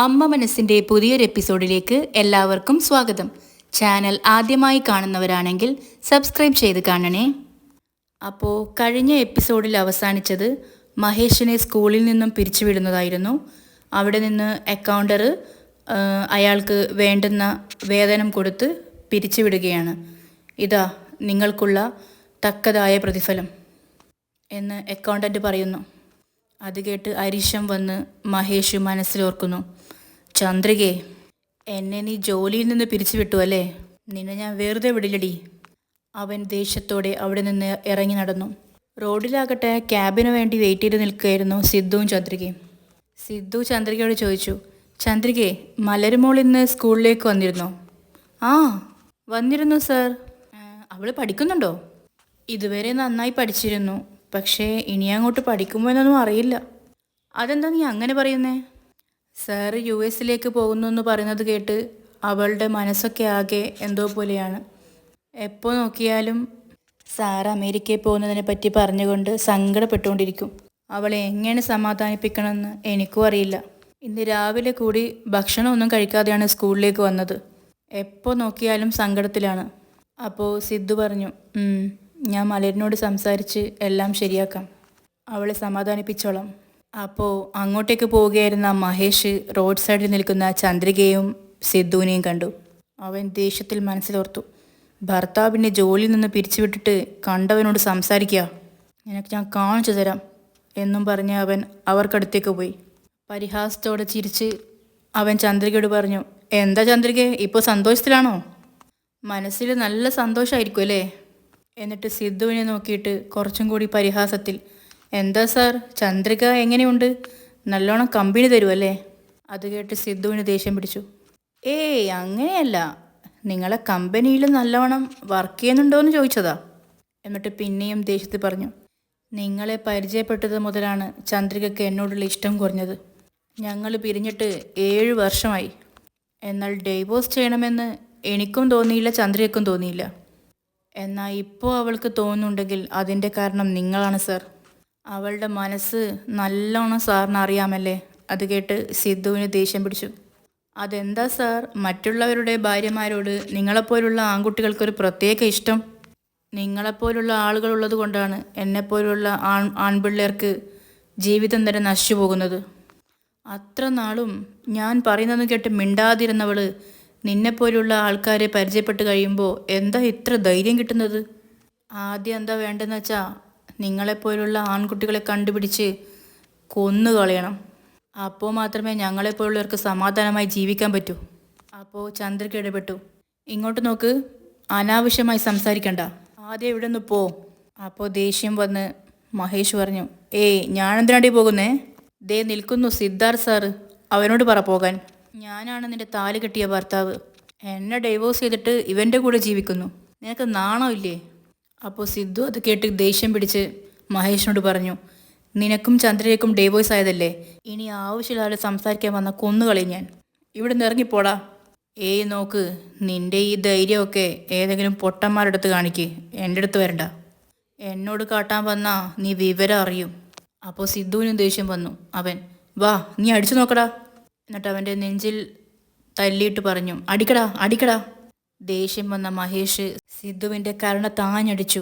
അമ്മ മനസ്സിൻ്റെ പുതിയൊരു എപ്പിസോഡിലേക്ക് എല്ലാവർക്കും സ്വാഗതം. ചാനൽ ആദ്യമായി കാണുന്നവരാണെങ്കിൽ സബ്സ്ക്രൈബ് ചെയ്ത് കാണണേ. അപ്പോൾ കഴിഞ്ഞ എപ്പിസോഡിൽ അവസാനിച്ചത് മഹേഷിനെ സ്കൂളിൽ നിന്നും പിരിച്ചുവിടുന്നതായിരുന്നു. അവിടെ നിന്ന് അക്കൗണ്ടർ അയാൾക്ക് വേണ്ടുന്ന വേതനം കൊടുത്ത് പിരിച്ചുവിടുകയാണ്. ഇതാ നിങ്ങൾക്കുള്ള തക്കതായ പ്രതിഫലം എന്ന് അക്കൗണ്ടൻ്റ് പറയുന്നു. അത് കേട്ട് അരിശം വന്ന് മഹേഷ് മനസ്സിലോർക്കുന്നു. ചന്ദ്രികേ, എന്നെ നീ ജോലിയിൽ നിന്ന് പിരിച്ചുവിട്ടു അല്ലേ? നിന്നെ ഞാൻ വെറുതെ വിടില്ലടി. അവൻ ദേഷ്യത്തോടെ അവിടെ നിന്ന് ഇറങ്ങി നടന്നു. റോഡിലാകട്ടെ ക്യാബിന് വേണ്ടി വെയിറ്റ് ചെയ്ത് നിൽക്കുകയായിരുന്നു സിദ്ധുവും ചന്ദ്രികയും. സിദ്ധു ചന്ദ്രികയോട് ചോദിച്ചു, ചന്ദ്രികേ, മലരുമോൾ ഇന്ന് സ്കൂളിലേക്ക് വന്നിരുന്നോ? ആ, വന്നിരുന്നു സർ. അവൾ പഠിക്കുന്നുണ്ടോ? ഇതുവരെ നന്നായി പഠിച്ചിരുന്നു, പക്ഷേ ഇനി അങ്ങോട്ട് പഠിക്കുമോ എന്നൊന്നും അറിയില്ല. അതെന്താ നീ അങ്ങനെ പറയുന്നേ? സാറ് US പോകുന്നു എന്ന് പറയുന്നത് കേട്ട് അവളുടെ മനസ്സൊക്കെ ആകെ എന്തോ പോലെയാണ്. എപ്പോൾ നോക്കിയാലും സാർ അമേരിക്കയിൽ പോകുന്നതിനെ പറ്റി പറഞ്ഞുകൊണ്ട് സങ്കടപ്പെട്ടുകൊണ്ടിരിക്കും. അവളെ എങ്ങനെ സമാധാനിപ്പിക്കണമെന്ന് എനിക്കും അറിയില്ല. ഇന്ന് രാവിലെ കൂടി ഭക്ഷണമൊന്നും കഴിക്കാതെയാണ് സ്കൂളിലേക്ക് വന്നത്. എപ്പോൾ നോക്കിയാലും സങ്കടത്തിലാണ്. അപ്പോൾ സിദ്ധു പറഞ്ഞു, ഞാൻ മലരിനോട് സംസാരിച്ച് എല്ലാം ശരിയാക്കാം, അവളെ സമാധാനിപ്പിച്ചോളാം. അപ്പോൾ അങ്ങോട്ടേക്ക് പോവുകയായിരുന്ന മഹേഷ് റോഡ് സൈഡിൽ നിൽക്കുന്ന ചന്ദ്രികയും സിദ്ധുവിനെയും കണ്ടു. അവൻ ദേഷ്യത്തിൽ മനസ്സിലോർത്തു, ഭർത്താവിനെ ജോലിയിൽ നിന്ന് പിരിച്ചുവിട്ടിട്ട് കണ്ടവനോട് സംസാരിക്കുക, നിനക്ക് ഞാൻ കാണിച്ചു തരാം എന്നും പറഞ്ഞ് അവൻ അവർക്കടുത്തേക്ക് പോയി. പരിഹാസത്തോടെ ചിരിച്ച് അവൻ ചന്ദ്രികയോട് പറഞ്ഞു, എന്താ ചന്ദ്രിക, ഇപ്പോൾ സന്തോഷത്തിലാണോ? മനസ്സിൽ നല്ല സന്തോഷമായിരിക്കും അല്ലേ? എന്നിട്ട് സിദ്ധുവിനെ നോക്കിയിട്ട് കുറച്ചും കൂടി പരിഹാസത്തിൽ, എന്താ സാർ, ചന്ദ്രിക എങ്ങനെയുണ്ട്? നല്ലോണം കമ്പനി തരുമല്ലേ? അത് കേട്ട് സിദ്ധുവിന് ദേഷ്യം പിടിച്ചു. ഏയ് അങ്ങനെയല്ല, നിങ്ങളെ കമ്പനിയിൽ നല്ലോണം വർക്ക് ചെയ്യുന്നുണ്ടോ എന്ന് ചോദിച്ചതാ. എന്നിട്ട് പിന്നെയും ദേഷ്യത്തിൽ പറഞ്ഞു, നിങ്ങളെ പരിചയപ്പെട്ടത് മുതലാണ് ചന്ദ്രികയ്ക്ക് എന്നോടുള്ള ഇഷ്ടം കുറഞ്ഞത്. ഞങ്ങൾ പിരിഞ്ഞിട്ട് 7 വർഷമായി. എന്നാൽ ഡൈവോഴ്സ് ചെയ്യണമെന്ന് എനിക്കും തോന്നിയില്ല, ചന്ദ്രികയ്ക്കും തോന്നിയില്ല. എന്നാൽ ഇപ്പോൾ അവൾക്ക് തോന്നുന്നുണ്ടെങ്കിൽ അതിൻ്റെ കാരണം നിങ്ങളാണ് സാർ. അവളുടെ മനസ്സ് നല്ലോണം സാറിന് അറിയാമല്ലേ? അത് കേട്ട് സിദ്ധുവിന് ദേഷ്യം പിടിച്ചു. അതെന്താ സാർ, മറ്റുള്ളവരുടെ ഭാര്യമാരോട് നിങ്ങളെപ്പോലുള്ള ആൺകുട്ടികൾക്കൊരു പ്രത്യേക ഇഷ്ടം? നിങ്ങളെപ്പോലുള്ള ആളുകളുള്ളത് കൊണ്ടാണ് എന്നെപ്പോലുള്ള ആൺപിള്ളേർക്ക് ജീവിതം തന്നെ നശിച്ചു പോകുന്നത്. അത്ര നാളും ഞാൻ പറയുന്നത് കേട്ട് മിണ്ടാതിരുന്നവൾ നിന്നെപ്പോലുള്ള ആൾക്കാരെ പരിചയപ്പെട്ട് കഴിയുമ്പോൾ എന്താ ഇത്ര ധൈര്യം കിട്ടുന്നത്? ആദ്യം എന്താ വേണ്ടതെന്ന് വെച്ചാൽ നിങ്ങളെപ്പോലുള്ള ആൺകുട്ടികളെ കണ്ടുപിടിച്ച് കൊന്നു കളയണം. അപ്പോൾ മാത്രമേ ഞങ്ങളെപ്പോലുള്ളവർക്ക് സമാധാനമായി ജീവിക്കാൻ പറ്റൂ. അപ്പോൾ ചന്ദ്രിക ഇടപെട്ടു, ഇങ്ങോട്ട് നോക്ക്, അനാവശ്യമായി സംസാരിക്കണ്ട, ആദ്യം ഇവിടെ നിന്ന് പോ. അപ്പോൾ ദേഷ്യം വന്ന് മഹേഷ് പറഞ്ഞു, ഏയ് ഞാനെന്തിനാണ്ടി പോകുന്നേ? ദേ നിൽക്കുന്നു സിദ്ധാർത്ഥ് സാറ്, അവനോട് പറ പോകാൻ. ഞാനാണ് നിന്റെ താലി കെട്ടിയ ഭർത്താവ്. എന്നെ ഡൈവോഴ്സ് ചെയ്തിട്ട് ഇവൻ്റെ കൂടെ ജീവിക്കുന്നു. നിനക്ക് നാണോ ഇല്ലേ? അപ്പോൾ സിദ്ധു അത് കേട്ട് ദേഷ്യം പിടിച്ച് മഹേഷിനോട് പറഞ്ഞു, നിനക്കും ചന്ദ്രയ്ക്കും ഡൈവോഴ്സ് ആയതല്ലേ? ഇനി ആവശ്യമില്ലാതെ സംസാരിക്കാൻ വന്ന കൊന്നുകളി ഞാൻ. ഇവിടെ നിന്ന് ഇറങ്ങിപ്പോടാ. ഏയ് നോക്ക്, നിന്റെ ഈ ധൈര്യമൊക്കെ ഏതെങ്കിലും പൊട്ടന്മാരെടുത്ത് കാണിക്ക്, എൻ്റെ അടുത്ത് വരണ്ട. എന്നോട് കാട്ടാൻ വന്നാ നീ വിവരം അറിയും. അപ്പോൾ സിദ്ധുവിനും ദേഷ്യം വന്നു. അവൻ, വാ നീ അടിച്ചു നോക്കടാ. എന്നിട്ട് അവൻ്റെ നെഞ്ചിൽ തല്ലിയിട്ട് പറഞ്ഞു, അടിക്കടാ അടിക്കടാ. ദേഷ്യം വന്ന മഹേഷ് സിദ്ധുവിൻ്റെ കരണ താഞ്ഞടിച്ചു.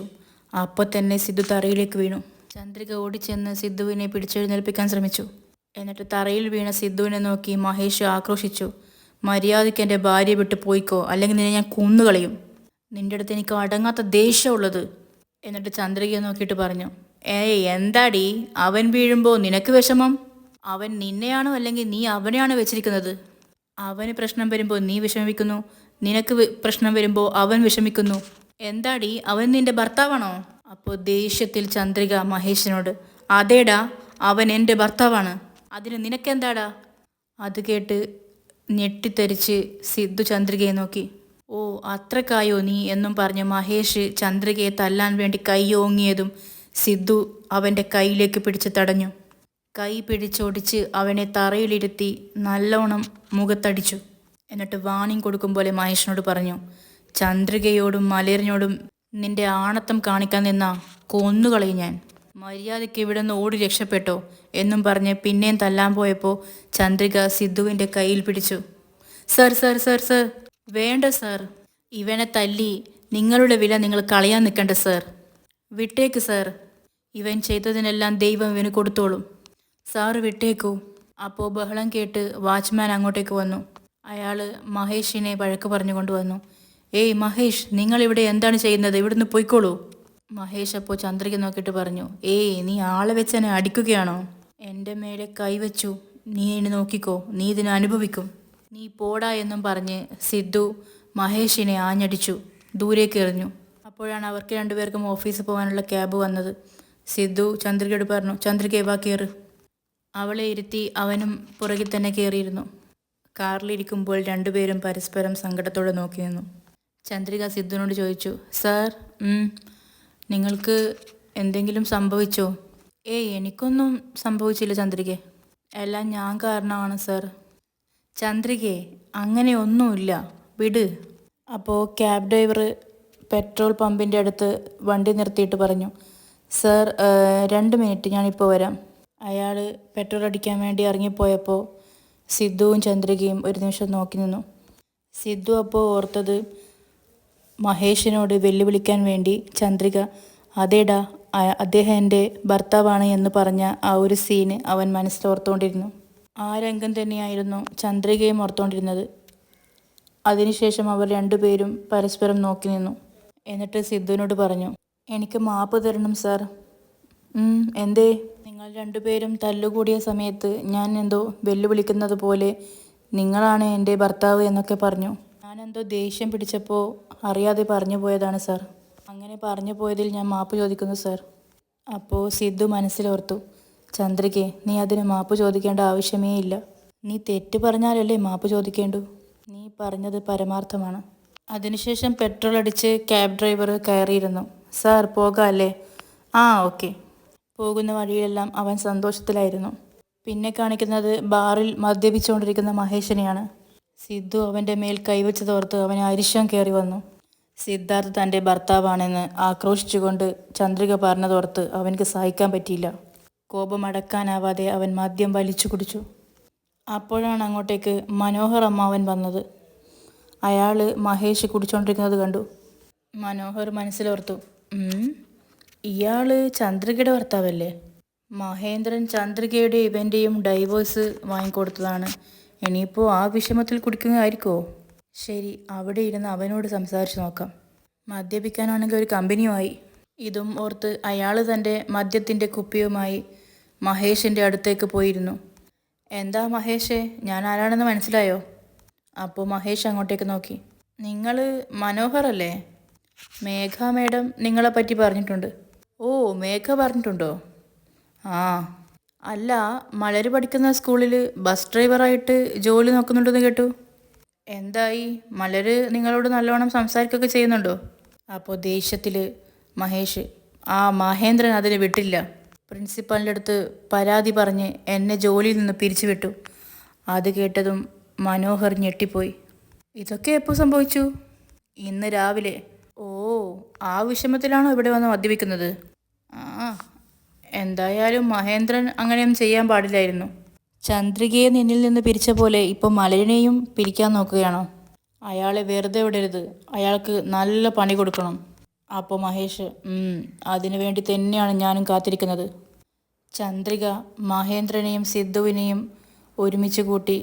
അപ്പോൾ തന്നെ സിദ്ധു തറയിലേക്ക് വീണു. ചന്ദ്രിക ഓടിച്ചെന്ന് സിദ്ധുവിനെ പിടിച്ചെഴുന്നേൽപ്പിക്കാൻ ശ്രമിച്ചു. എന്നിട്ട് തറയിൽ വീണ സിദ്ധുവിനെ നോക്കി മഹേഷ് ആക്രോശിച്ചു, മര്യാദയ്ക്ക് എൻ്റെ ഭാര്യ വിട്ട് പോയിക്കോ, അല്ലെങ്കിൽ നിന്നെ ഞാൻ കൊന്നുകളയും. നിൻ്റെ അടുത്ത് എനിക്ക് അടങ്ങാത്ത ദേഷ്യമുള്ളത്. എന്നിട്ട് ചന്ദ്രികയെ നോക്കിയിട്ട് പറഞ്ഞു, ഏയ് എന്താടി, അവൻ വീഴുമ്പോൾ നിനക്ക് വിഷമം? അവൻ നിന്നെയാണോ അല്ലെങ്കിൽ നീ അവനെയാണോ വെച്ചിരിക്കുന്നത്? അവന് പ്രശ്നം വരുമ്പോൾ നീ വിഷമിക്കുന്നു, നിനക്ക് പ്രശ്നം വരുമ്പോൾ അവൻ വിഷമിക്കുന്നു. എന്താടി, അവൻ നിന്റെ ഭർത്താവാണോ? അപ്പോൾ ദേഷ്യത്തിൽ ചന്ദ്രിക മഹേഷിനോട്, അതേടാ, അവൻ എൻ്റെ ഭർത്താവാണ്, അതിന് നിനക്കെന്താടാ? അത് കേട്ട് ഞെട്ടിത്തെറിച്ച് സിദ്ധു ചന്ദ്രികയെ നോക്കി. ഓ അത്രക്കായോ നീ എന്നും പറഞ്ഞ് മഹേഷ് ചന്ദ്രികയെ തല്ലാൻ വേണ്ടി കൈ ഓങ്ങിയതും സിദ്ധു അവൻ്റെ കൈയിലേക്ക് പിടിച്ച് തടഞ്ഞു. കൈ പിടിച്ചൊടിച്ച് അവനെ തറയിലിരുത്തി നല്ലോണം മുഖത്തടിച്ചു. എന്നിട്ട് വാണിംഗ് കൊടുക്കും പോലെ മഹേഷിനോട് പറഞ്ഞു, ചന്ദ്രികയോടും മലരിനോടും നിന്റെ ആണത്തം കാണിക്കാൻ നിന്നാ കൊന്നുകളയും ഞാൻ. മര്യാദയ്ക്ക് ഇവിടെ നിന്ന് ഓടി രക്ഷപ്പെട്ടോ എന്നും പറഞ്ഞ് പിന്നെയും തല്ലാൻ പോയപ്പോൾ ചന്ദ്രിക സിദ്ധുവിൻ്റെ കയ്യിൽ പിടിച്ചു. സർ സർ സർ സർ, വേണ്ട സർ, ഇവനെ തല്ലി നിങ്ങളുടെ വില നിങ്ങൾ കളയാൻ നിൽക്കണ്ട സർ, വിട്ടേക്ക് സർ, ഇവൻ ചെയ്തതിനെല്ലാം ദൈവം ഇവന് കൊടുത്തോളും, സാറ് വിട്ടേക്കൂ. അപ്പോൾ ബഹളം കേട്ട് വാച്ച്മാൻ അങ്ങോട്ടേക്ക് വന്നു. അയാൾ മഹേഷിനെ വഴക്ക് പറഞ്ഞുകൊണ്ട് വന്നു. ഏയ് മഹേഷ്, നിങ്ങളിവിടെ എന്താണ് ചെയ്യുന്നത്? ഇവിടുന്ന് പോയിക്കോളൂ. മഹേഷ് അപ്പോൾ ചന്ദ്രിക നോക്കിയിട്ട് പറഞ്ഞു, ഏയ് നീ ആളെ വെച്ച് എന്നെ അടിക്കുകയാണോ? എൻ്റെ മേലെ കൈവച്ചു, നീ എന്നെ നോക്കിക്കോ, നീ ഇതിനെ അനുഭവിക്കും, നീ പോടാ എന്നും പറഞ്ഞ് സിദ്ധു മഹേഷിനെ ആഞ്ഞടിച്ചു, ദൂരേക്ക് എറിഞ്ഞു. അപ്പോഴാണ് അവർക്ക് രണ്ടുപേർക്കും ഓഫീസിൽ പോകാനുള്ള ക്യാബ് വന്നത്. സിദ്ധു ചന്ദ്രികയോട് പറഞ്ഞു, ചന്ദ്രികയെ വാ കയറ്. അവളെ ഇരുത്തി അവനും പുറകിൽ തന്നെ കയറിയിരുന്നു. കാറിലിരിക്കുമ്പോൾ രണ്ടുപേരും പരസ്പരം സങ്കടത്തോടെ നോക്കി നിന്നു. ചന്ദ്രിക സിദ്ധുവിനോട് ചോദിച്ചു, സാർ, നിങ്ങൾക്ക് എന്തെങ്കിലും സംഭവിച്ചോ? ഏയ് എനിക്കൊന്നും സംഭവിച്ചില്ല ചന്ദ്രികെ, എല്ലാം ഞാൻ കാരണമാണ് സാർ. ചന്ദ്രികെ, അങ്ങനെ ഒന്നുമില്ല, വിട്. അപ്പോൾ ക്യാബ് ഡ്രൈവർ പെട്രോൾ പമ്പിൻ്റെ അടുത്ത് വണ്ടി നിർത്തിയിട്ട് പറഞ്ഞു, സാർ 2 മിനിറ്റ്, ഞാനിപ്പോൾ വരാം. അയാൾ പെട്രോൾ അടിക്കാൻ വേണ്ടി ഇറങ്ങിപ്പോയപ്പോൾ സിദ്ധുവും ചന്ദ്രികയും ഒരു നിമിഷം നോക്കി നിന്നു. സിദ്ധു അപ്പോൾ ഓർത്തത് മഹേഷിനോട് വെല്ലുവിളിക്കാൻ വേണ്ടി ചന്ദ്രിക അതേടാ അദ്ദേഹം എൻ്റെ ഭർത്താവാണ് എന്ന് പറഞ്ഞ ആ ഒരു സീന് അവൻ മനസ്സിലോർത്തുകൊണ്ടിരുന്നു. ആ രംഗം തന്നെയായിരുന്നു ചന്ദ്രികയും ഓർത്തുകൊണ്ടിരുന്നത്. അതിനുശേഷം അവർ രണ്ടുപേരും പരസ്പരം നോക്കി നിന്നു. എന്നിട്ട് സിദ്ധുവിനോട് പറഞ്ഞു, എനിക്ക് മാപ്പ് തരണം സാർ. എന്തേ? നിങ്ങൾ രണ്ടുപേരും തല്ലുകൂടിയ സമയത്ത് ഞാൻ എന്തോ വെല്ലുവിളിക്കുന്നത് പോലെ നിങ്ങളാണ് എൻ്റെ ഭർത്താവ് എന്നൊക്കെ പറഞ്ഞു. ഞാനെന്തോ ദേഷ്യം പിടിച്ചപ്പോൾ അറിയാതെ പറഞ്ഞു പോയതാണ് സാർ. അങ്ങനെ പറഞ്ഞു പോയതിൽ ഞാൻ മാപ്പ് ചോദിക്കുന്നു സാർ. അപ്പോൾ സിദ്ധു മനസ്സിലോർത്തു, ചന്ദ്രികെ, നീ അതിന് മാപ്പ് ചോദിക്കേണ്ട ആവശ്യമേ ഇല്ല. നീ തെറ്റ് പറഞ്ഞാലല്ലേ മാപ്പ് ചോദിക്കേണ്ടു. നീ പറഞ്ഞത് പരമാർത്ഥമാണ്. അതിനുശേഷം പെട്രോൾ അടിച്ച് ക്യാബ് ഡ്രൈവർ കയറിയിരുന്നു. സാർ പോകാമല്ലേ? ആ ഓക്കെ. പോകുന്ന വഴിയിലെല്ലാം അവൻ സന്തോഷത്തിലായിരുന്നു. പിന്നെ കാണിക്കുന്നത് ബാറിൽ മദ്യപിച്ചുകൊണ്ടിരിക്കുന്ന മഹേഷിനെയാണ്. സിദ്ധു അവൻ്റെ മേൽ കൈവച്ചതോർത്ത് അവന് അരിശം കയറി വന്നു. സിദ്ധാർത്ഥ് തൻ്റെ ഭർത്താവാണെന്ന് ആക്രോശിച്ചുകൊണ്ട് ചന്ദ്രിക പറഞ്ഞതോർത്ത് അവനക്ക് സഹിക്കാൻ പറ്റിയില്ല. കോപമടക്കാനാവാതെ അവൻ മദ്യം വലിച്ചു കുടിച്ചു. അപ്പോഴാണ് അങ്ങോട്ടേക്ക് മനോഹർ അമ്മാവൻ വന്നത്. അയാൾ മഹേഷ് കുടിച്ചുകൊണ്ടിരിക്കുന്നത് കണ്ടു. മനോഹർ മനസ്സിലോർത്തു, ഇയാൾ ചന്ദ്രികയുടെ ഭർത്താവല്ലേ? മഹേന്ദ്രൻ ചന്ദ്രികയുടെ ഇവൻ്റെയും ഡൈവേഴ്സ് വാങ്ങിക്കൊടുത്തതാണ്. ഇനിയിപ്പോൾ ആ വിഷമത്തിൽ കുടിക്കുകയായിരിക്കുമോ? ശരി, അവിടെ ഇരുന്ന് അവനോട് സംസാരിച്ച് നോക്കാം. മദ്യപിക്കാനാണെങ്കിൽ ഒരു കമ്പനിയുമായി. ഇതും ഓർത്ത് അയാൾ തൻ്റെ മദ്യത്തിൻ്റെ കുപ്പിയുമായി മഹേഷിൻ്റെ അടുത്തേക്ക് പോയിരുന്നു. എന്താ മഹേഷേ, ഞാൻ ആരാണെന്ന് മനസ്സിലായോ? അപ്പോൾ മഹേഷ് അങ്ങോട്ടേക്ക് നോക്കി. നിങ്ങൾ മനോഹർ അല്ലേ? മേഘ മേഡം നിങ്ങളെപ്പറ്റി പറഞ്ഞിട്ടുണ്ട്. ഓ, മേഘ പറഞ്ഞിട്ടുണ്ടോ? ആ, അല്ല, മലര് പഠിക്കുന്ന സ്കൂളിൽ ബസ് ഡ്രൈവറായിട്ട് ജോലി നോക്കുന്നുണ്ടെന്ന് കേട്ടു. എന്തായി? മലര് നിങ്ങളോട് നല്ലോണം സംസാരിക്കുകയൊക്കെ ചെയ്യുന്നുണ്ടോ? അപ്പോൾ ദേഷ്യത്തിൽ മഹേഷ്, ആ മഹേന്ദ്രൻ അതിന് വിട്ടില്ല. പ്രിൻസിപ്പാളിൻ്റെ അടുത്ത് പരാതി പറഞ്ഞ് എന്നെ ജോലിയിൽ നിന്ന് പിരിച്ചുവിട്ടു. അത് കേട്ടതും മനോഹർ ഞെട്ടിപ്പോയി. ഇതൊക്കെ എപ്പോൾ സംഭവിച്ചു? ഇന്ന് രാവിലെ. ഓ, ആ വിഷമത്തിലാണോ ഇവിടെ വന്ന് മദ്യപിക്കുന്നത്? ആ, എന്തായാലും മഹേന്ദ്രൻ അങ്ങനെയൊന്നും ചെയ്യാൻ പാടില്ലായിരുന്നു. ചന്ദ്രികയെ നിന്നിൽ നിന്ന് പിരിച്ച പോലെ ഇപ്പോൾ മലരിനെയും പിരിക്കാൻ നോക്കുകയാണോ? അയാളെ വെറുതെ വിടരുത്, അയാൾക്ക് നല്ല പണി കൊടുക്കണം. അപ്പോൾ മഹേഷ്, അതിനു വേണ്ടി തന്നെയാണ് ഞാനും കാത്തിരിക്കുന്നത്. ചന്ദ്രിക മഹേന്ദ്രനെയും സിദ്ധുവിനെയും ഒരുമിച്ച് കൂട്ടി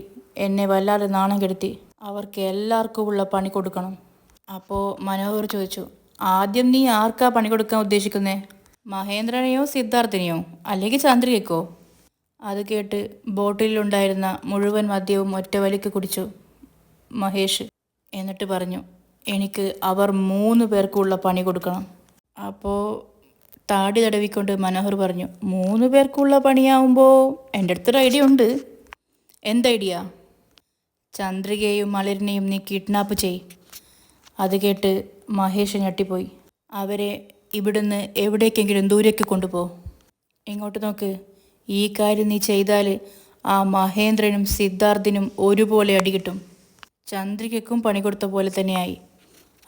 എന്നെ വല്ലാതെ നാണം കെടുത്തി. അവർക്ക് എല്ലാവർക്കും ഉള്ള പണി കൊടുക്കണം. അപ്പോൾ മനോഹർ ചോദിച്ചു, ആദ്യം നീ ആർക്കാ പണി കൊടുക്കാൻ ഉദ്ദേശിക്കുന്നേ? മഹേന്ദ്രനെയോ സിദ്ധാർത്ഥിനെയോ അല്ലെങ്കിൽ ചന്ദ്രികയ്ക്കോ? അത് കേട്ട് ബോട്ടിലുണ്ടായിരുന്ന മുഴുവൻ മദ്യവും ഒറ്റവലിക്ക് കുടിച്ചു മഹേഷ്. എന്നിട്ട് പറഞ്ഞു, എനിക്ക് അവർ 3 പേർക്കുള്ള പണി കൊടുക്കണം. അപ്പോൾ താടി തടവിക്കൊണ്ട് മനോഹർ പറഞ്ഞു, 3 പേർക്കുള്ള പണിയാവുമ്പോൾ എൻ്റെ അടുത്തൊരു ഐഡിയ ഉണ്ട്. എന്ത് ഐഡിയ? ചന്ദ്രികയെയും മലരിനെയും നീ കിഡ്നാപ്പ് ചെയ്. അത് കേട്ട് മഹേഷ് ഞെട്ടിപ്പോയി. അവരെ ഇവിടുന്ന് എവിടേക്കെങ്കിലും ദൂരേക്ക് കൊണ്ടുപോ. ഇങ്ങോട്ട് നോക്ക്, ഈ കാര്യം നീ ചെയ്താൽ ആ മഹേന്ദ്രനും സിദ്ധാർത്ഥിനും ഒരുപോലെ അടികിട്ടും. ചന്ദ്രികയ്ക്കും പണി കൊടുത്ത പോലെ തന്നെയായി.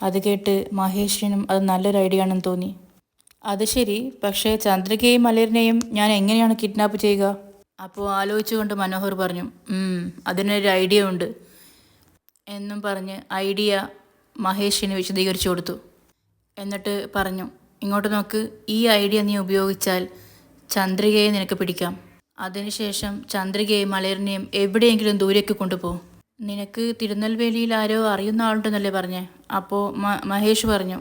അത് കേട്ട് മഹേഷിനും അത് നല്ലൊരു ഐഡിയ ആണെന്ന് തോന്നി. അത് ശരി, പക്ഷേ ചന്ദ്രികയും മലരിനെയും ഞാൻ എങ്ങനെയാണ് കിഡ്നാപ്പ് ചെയ്യുക? അപ്പോൾ ആലോചിച്ചുകൊണ്ട് മനോഹർ പറഞ്ഞു, അതിനൊരു ഐഡിയ ഉണ്ട് എന്നും പറഞ്ഞ് ഐഡിയ മഹേഷിന് വിശദീകരിച്ചു കൊടുത്തു. എന്നിട്ട് പറഞ്ഞു, ഇങ്ങോട്ട് നോക്ക്, ഈ ഐഡിയ നീ ഉപയോഗിച്ചാൽ ചന്ദ്രികയെ നിനക്ക് പിടിക്കാം. അതിനുശേഷം ചന്ദ്രികയും മലരിനെയും എവിടെയെങ്കിലും ദൂരേക്ക് കൊണ്ടുപോകും. നിനക്ക് തിരുനെൽവേലിയിൽ ആരോ അറിയുന്ന ആളുണ്ടെന്നല്ലേ പറഞ്ഞേ? അപ്പോൾ മഹേഷ് പറഞ്ഞു,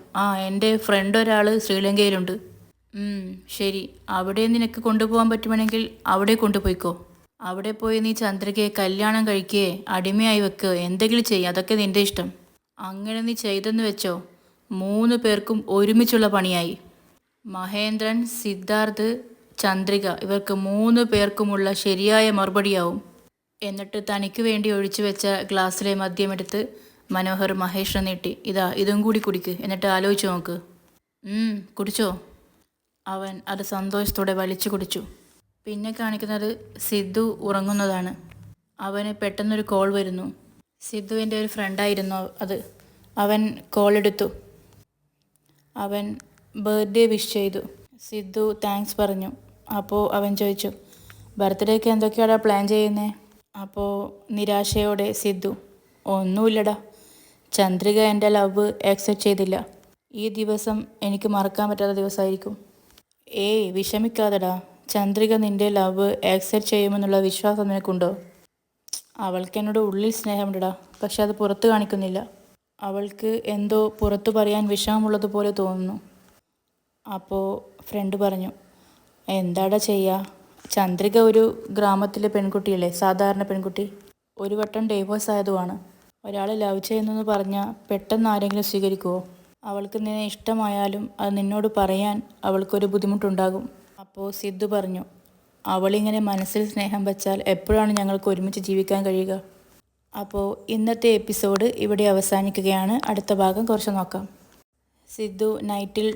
എൻ്റെ ഫ്രണ്ട് ഒരാൾ ശ്രീലങ്കയിലുണ്ട്. ശരി, അവിടെ നിനക്ക് കൊണ്ടുപോകാൻ പറ്റുവാണെങ്കിൽ അവിടെ കൊണ്ടുപോയിക്കോ. അവിടെ പോയി നീ ചന്ദ്രികയെ കല്യാണം കഴിക്കുകയോ അടിമയായി വെക്കുകയോ എന്തെങ്കിലും ചെയ്യുക, അതൊക്കെ നിൻ്റെ ഇഷ്ടം. അങ്ങനെ നീ ചെയ്തെന്ന് വെച്ചോ, 3 പേർക്കും ഒരുമിച്ചുള്ള പണിയായി. മഹേന്ദ്രൻ, സിദ്ധാർത്ഥ്, ചന്ദ്രിക ഇവർക്ക് 3 പേർക്കുമുള്ള ശരിയായ മറുപടിയാവും. എന്നിട്ട് തനിക്ക് വേണ്ടി ഒഴിച്ചു വെച്ച ഗ്ലാസ്സിലെ മദ്യമെടുത്ത് മനോഹർ മഹേഷിനെ നീട്ടി. ഇതും കൂടി കുടിക്ക്, എന്നിട്ട് ആലോചിച്ച് നോക്ക്. കുടിച്ചോ? അവൻ അത് സന്തോഷത്തോടെ വലിച്ചു കുടിച്ചു. പിന്നെ കാണിക്കുന്നത് സിദ്ധു ഉറങ്ങുന്നതാണ്. അവന് പെട്ടെന്നൊരു കോൾ വരുന്നു. സിദ്ധുവിൻ്റെ ഒരു ഫ്രണ്ടായിരുന്നു അത്. അവൻ കോൾ എടുത്തു. അവൻ ബർത്ത്ഡേ വിഷ് ചെയ്തു. സിദ്ധു താങ്ക്സ് പറഞ്ഞു. അപ്പോൾ അവൻ ചോദിച്ചു, ബർത്ത്ഡേക്ക് എന്തൊക്കെയാടാ പ്ലാൻ ചെയ്യുന്നേ? അപ്പോൾ നിരാശയോടെ സിദ്ധു, ഒന്നുമില്ലടാ, ചന്ദ്രിക എൻ്റെ ലവ് ആക്സെപ്റ്റ് ചെയ്തില്ല. ഈ ദിവസം എനിക്ക് മറക്കാൻ പറ്റാത്ത ദിവസമായിരിക്കും. വിഷമിക്കാതെടാ, ചന്ദ്രിക നിൻ്റെ ലവ് ആക്സെപ്റ്റ് ചെയ്യുമെന്നുള്ള വിശ്വാസം നിനക്കുണ്ടോ? അവൾക്ക് എന്നോട് ഉള്ളിൽ സ്നേഹമുണ്ടടാ, പക്ഷെ അത് പുറത്ത് കാണിക്കുന്നില്ല. അവൾക്ക് എന്തോ പുറത്തു പറയാൻ വിഷമമുള്ളതുപോലെ തോന്നുന്നു. അപ്പോൾ ഫ്രണ്ട് പറഞ്ഞു, എന്താടാ ചെയ്യുക, ചന്ദ്രിക ഒരു ഗ്രാമത്തിലെ പെൺകുട്ടിയല്ലേ, സാധാരണ പെൺകുട്ടി. ഒരു വട്ടം ഡൈവോഴ്സ് ആയതുമാണ്. ഒരാൾ ലവ് ചെയ്യുന്നെന്ന് പറഞ്ഞാൽ പെട്ടെന്ന് ആരെങ്കിലും സ്വീകരിക്കുമോ? അവൾക്ക് നിന്നെ ഇഷ്ടമായാലും അത് നിന്നോട് പറയാൻ അവൾക്കൊരു ബുദ്ധിമുട്ടുണ്ടാകും. അപ്പോൾ സിദ്ധു പറഞ്ഞു, അവളിങ്ങനെ മനസ്സിൽ സ്നേഹം വച്ചാൽ എപ്പോഴാണ് ഞങ്ങൾക്ക് ഒരുമിച്ച് ജീവിക്കാൻ കഴിയുക? അപ്പോൾ ഇന്നത്തെ എപ്പിസോഡ് ഇവിടെ അവസാനിക്കുകയാണ്. അടുത്ത ഭാഗം കുറച്ച് നോക്കാം. സിദ്ധു നൈറ്റിൽ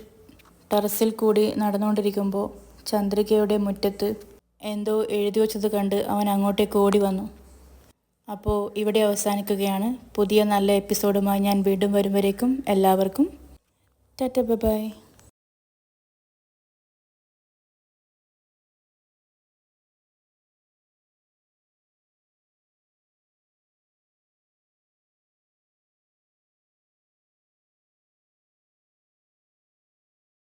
ടെറസിൽ കൂടി നടന്നുകൊണ്ടിരിക്കുമ്പോൾ ചന്ദ്രികയുടെ മുറ്റത്ത് എന്തോ എഴുതി വച്ചത് കണ്ട് അവൻ അങ്ങോട്ടേക്ക് ഓടി വന്നു. അപ്പോൾ ഇവിടെ അവസാനിക്കുകയാണ്. പുതിയ നല്ല എപ്പിസോഡുമായി ഞാൻ വീണ്ടും വരും വരേക്കും എല്ലാവർക്കും ടാറ്റ ബൈ.